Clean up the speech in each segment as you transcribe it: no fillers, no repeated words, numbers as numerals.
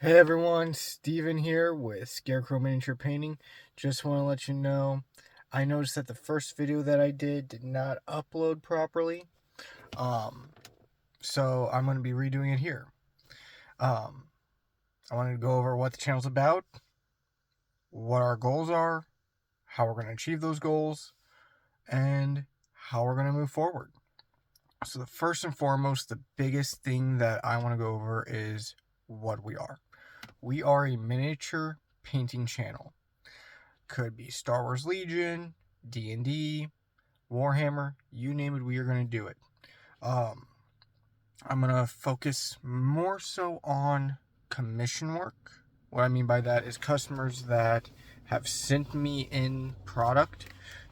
Hey everyone, Steven here with Scarecrow Miniature Painting. Just want to let you know, I noticed that the first video that I did not upload properly. Um, so I'm going to be redoing it here. Um, I wanted to go over what the channel's about, what our goals are, how we're going to achieve those goals, and how we're going to move forward. So the first and foremost, the biggest thing that I want to go over is what we are. We are a miniature painting channel. Could be Star Wars Legion, D&D, Warhammer, you name it, we are going to do it. I'm going to focus more so on commission work. What I mean by that is customers that have sent me in product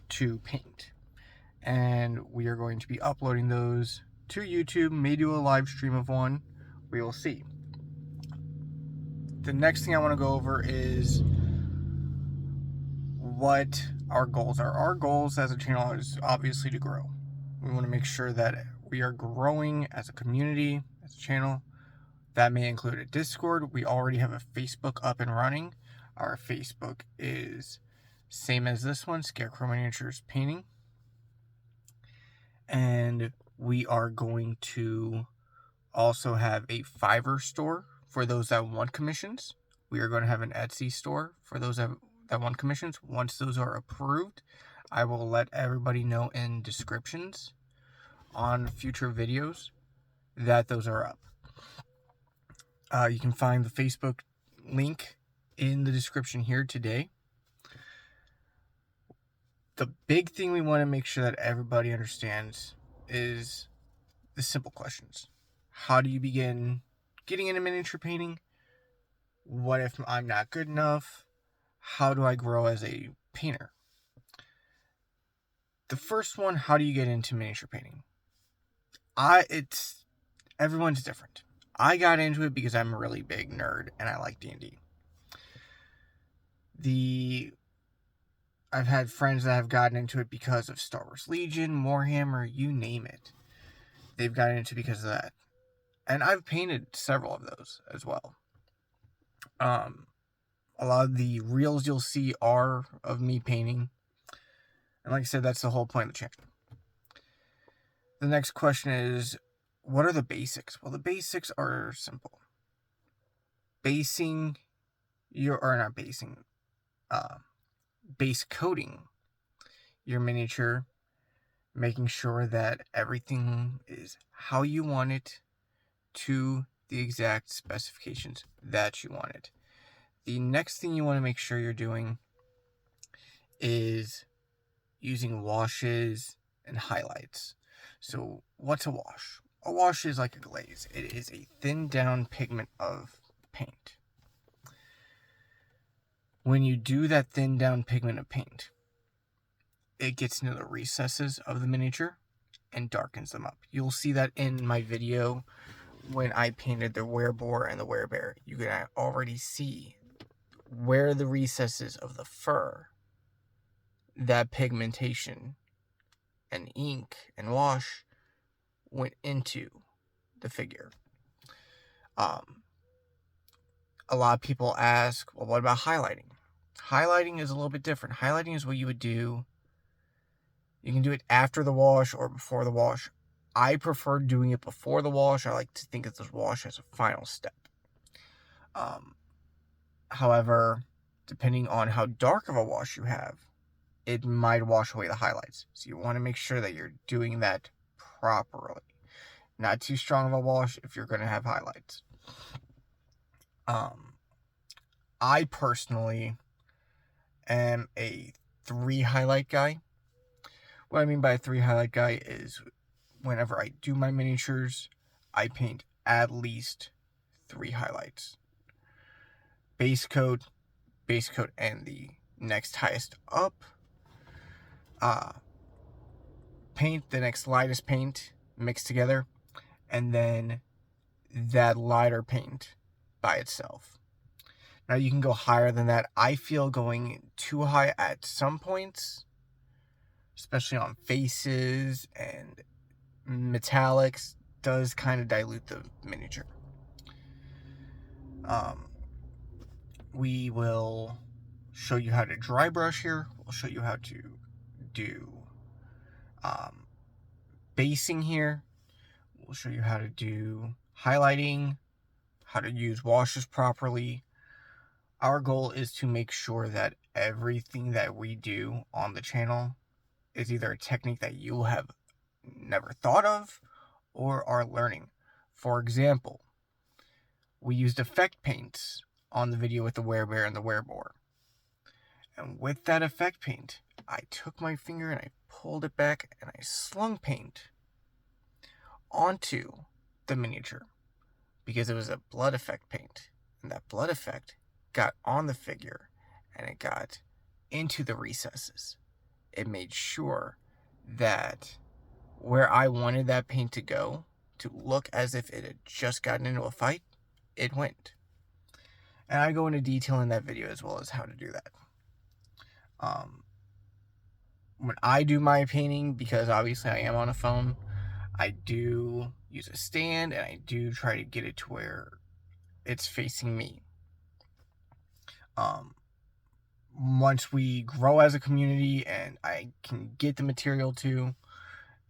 to paint. And we are going to be uploading those to YouTube, may do a live stream of one. We will see. The next thing I want to go over is what our goals are. Our goals as a channel is obviously to grow. We want to make sure that we are growing as a community, as a channel. That may include a Discord. We already have a Facebook up and running. Our Facebook is same as this one, Scarecrow Miniatures Painting. And we are going to also have a Fiverr store for those that want commissions. We are going to have an Etsy store for those that want commissions. Once those are approved, I will let everybody know in descriptions on future videos that those are up. You can find the Facebook link in the description here today. The big thing we want to make sure that everybody understands is the simple questions. How do you begin getting into miniature painting? What if I'm not good enough? How do I grow as a painter? The first one, how do you get into miniature painting? Everyone's different. I got into it because I'm a really big nerd and I like D&D. I've had friends that have gotten into it because of Star Wars Legion, Warhammer, you name it. They've gotten into it because of that. And I've painted several of those as well. A lot of the reels you'll see are of me painting. And like I said, that's the whole point of the channel. The next question is, what are the basics? Well, the basics are simple. Base coating your miniature, making sure that everything is how you want it to the exact specifications that you want it. The next thing you want to make sure you're doing is using washes and highlights. So what's a wash? A wash is like a glaze. It is a thinned down pigment of paint. When you do that thinned down pigment of paint, it gets into the recesses of the miniature and darkens them up. You'll see that in my video when I painted the Wereboar and the Werebear. You can already see where the recesses of the fur, that pigmentation and ink and wash went into the figure. A lot of people ask, well, what about highlighting? Highlighting is a little bit different. Highlighting is what you would do. You can do it after the wash or before the wash. I prefer doing it before the wash. I like to think of the wash as a final step. However, depending on how dark of a wash you have, it might wash away the highlights. So you want to make sure that you're doing that properly. Not too strong of a wash if you're going to have highlights. I personally am a 3 highlight guy. What I mean by a 3 highlight guy is whenever I do my miniatures, I paint at least 3 highlights. Base coat, and the next highest up. Paint, the next lightest paint mixed together, and then that lighter paint by itself. Now you can go higher than that. I feel going too high at some points, especially on faces and metallics, does kind of dilute the miniature. we will show you how to dry brush here. We'll show you how to do basing here. We'll show you how to do highlighting, how to use washes properly. Our goal is to make sure that everything that we do on the channel is either a technique that you have never thought of or are learning. For example, we used effect paints on the video with the werebear and the wereboar. And with that effect paint, I took my finger and I pulled it back and I slung paint onto the miniature because it was a blood effect paint. And that blood effect got on the figure and it got into the recesses. It made sure that where I wanted that paint to go, to look as if it had just gotten into a fight, it went. And I go into detail in that video as well as how to do that. When I do my painting, because obviously I am on a phone, I do use a stand and I do try to get it to where it's facing me. Once we grow as a community and I can get the material to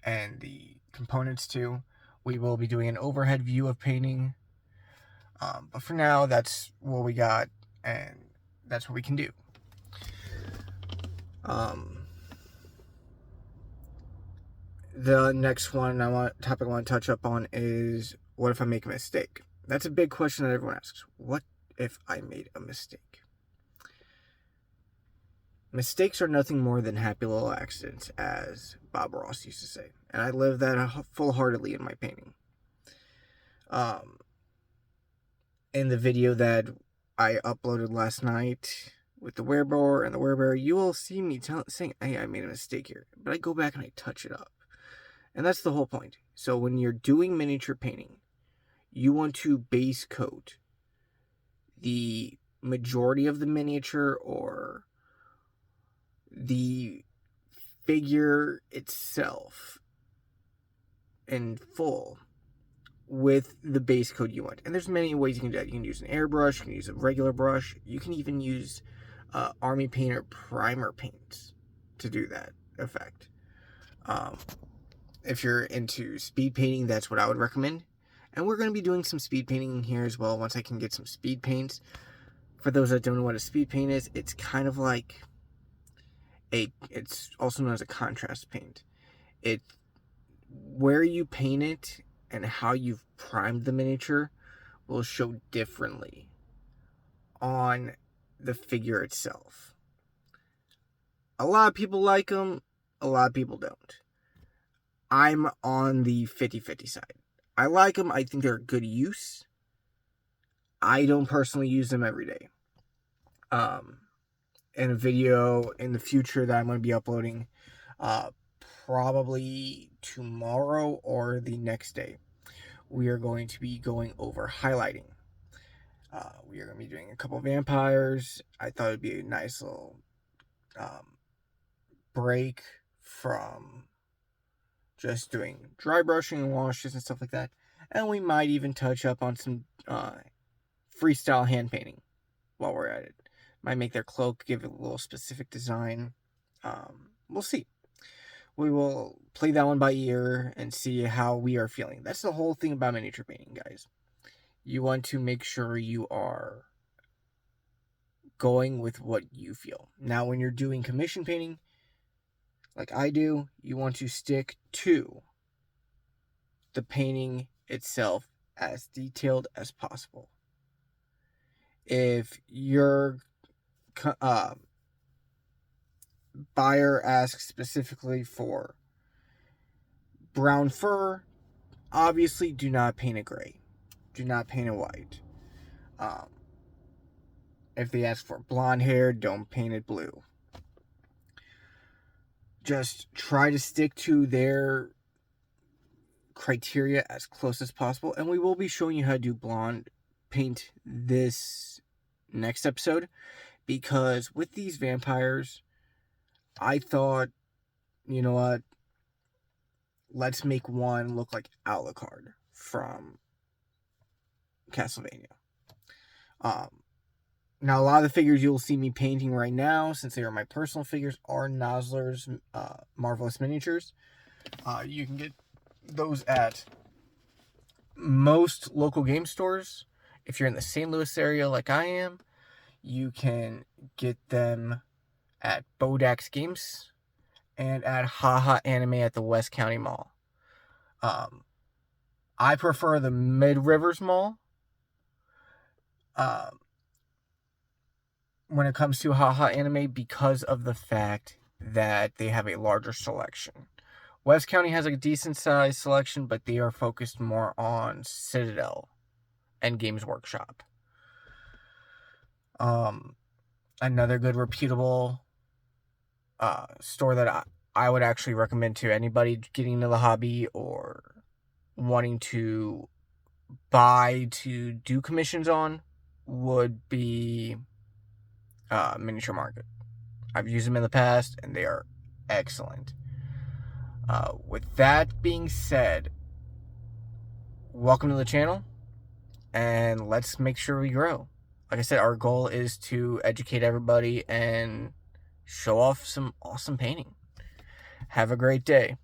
and the components to, we will be doing an overhead view of painting. But for now, that's what we got and that's what we can do. The next topic I want to touch up on is, what if I make a mistake? That's a big question that everyone asks. What if I made a mistake? Mistakes are nothing more than happy little accidents, as Bob Ross used to say. And I live that full-heartedly in my painting. In the video that I uploaded last night with the wereboar and the werebear, you will see me saying, hey, I made a mistake here. But I go back and I touch it up. And that's the whole point. So when you're doing miniature painting, you want to base coat the majority of the miniature or the figure itself in full with the base coat you want. And there's many ways you can do that. You can use an airbrush, you can use a regular brush, you can even use army paint or primer paints to do that effect. If you're into speed painting, that's what I would recommend. And we're going to be doing some speed painting here as well once I can get some speed paints. For those that don't know what a speed paint is, it's kind of like it's also known as a contrast paint. Where you paint it and how you've primed the miniature will show differently on the figure itself. A lot of people like them, a lot of people don't. I'm on the 50-50 side. I like them. I think they're a good use. I don't personally use them every day. In a video in the future that I'm going to be uploading probably tomorrow or the next day, we are going to be going over highlighting. We are going to be doing a couple vampires. I thought it would be a nice little break from just doing dry brushing and washes and stuff like that. And we might even touch up on some freestyle hand painting while we're at it. Might make their cloak, give it a little specific design. We'll see. We will play that one by ear and see how we are feeling. That's the whole thing about miniature painting, guys. You want to make sure you are going with what you feel. Now, when you're doing commission painting, like I do, you want to stick to the painting itself as detailed as possible. If your buyer asks specifically for brown fur, obviously do not paint it gray. Do not paint it white. If they ask for blonde hair, don't paint it blue. Just try to stick to their criteria as close as possible. And we will be showing you how to do blonde paint this next episode. Because with these vampires, I thought, you know what? Let's make one look like Alucard from Castlevania. Now, a lot of the figures you'll see me painting right now, since they are my personal figures, are Nosler's Marvelous Miniatures. You can get those at most local game stores. If you're in the St. Louis area like I am, you can get them at Bodax Games and at Haha Anime at the West County Mall. I prefer the Mid Rivers Mall when it comes to Haha Anime because of the fact that they have a larger selection. West County has a decent sized selection, but they are focused more on Citadel and Games Workshop. Another good reputable store that I would actually recommend to anybody getting into the hobby or wanting to buy to do commissions on would be Miniature Market. I've used them in the past and they are excellent. With that being said, welcome to the channel and let's make sure we grow. Like I said, our goal is to educate everybody and show off some awesome painting. Have a great day.